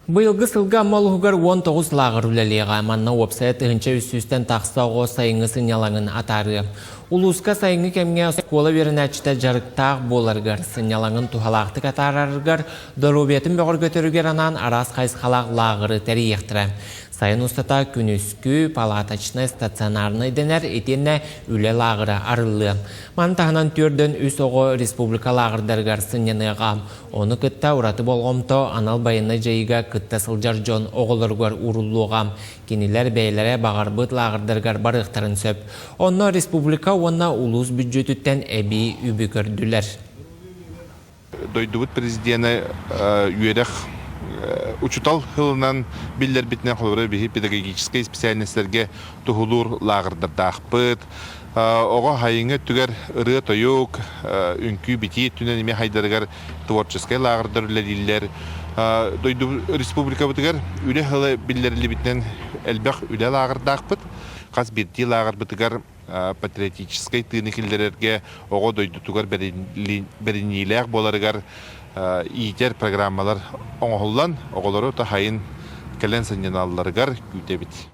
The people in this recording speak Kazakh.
Быйылгы сылга малугар 19 лагыр үлелеға манна опсайт ығынча үстістен тақсауғы сайыңы сынялаңын атары. Улуска сайыңы кемге скола верінәчті жарықтақ боларғар сынялаңын тухалақты катарарғар дұрубетін бөғір көтерігер анан арас қайсқалақ лагыры тәрі ектірі. Сайын ұстата күнүскү палатачны стационарны денер етенне үле лагыры арылы. Мантағынан түрден үс оғы республика лагырдарғар сыняныға. Оны күтті ұраты болғымто анал байыны жайыға күтті сылжар жон оғылырғар урулуға. Кенелер бәйлері бағарбыт лагырдарғар барықтарын сөп. Оны республика онна улус бюджетіттен әбі үбі көрділер. Дойдубут президенті үйерек учутал хылынан биллер битнен холоры бихи педагогический специальностерге тухулур лагырдардақпыт. Оға хайыңы түгер ыры тойук, үнкі бити түнен еме хайдарығар творческий лагырдар үлелілер. Дойду республика бұтығар үле хылы биллерлі битнен әлбәқ үле лагырдақпыт. Қас бірді лагыр бұтығар патриотический тыыныкілдерерге оға дойду түгер берінейләқ боларығар иетер программалар оңғылдан оғылары та хайын кәлен сынен алыларығар күйтебіт.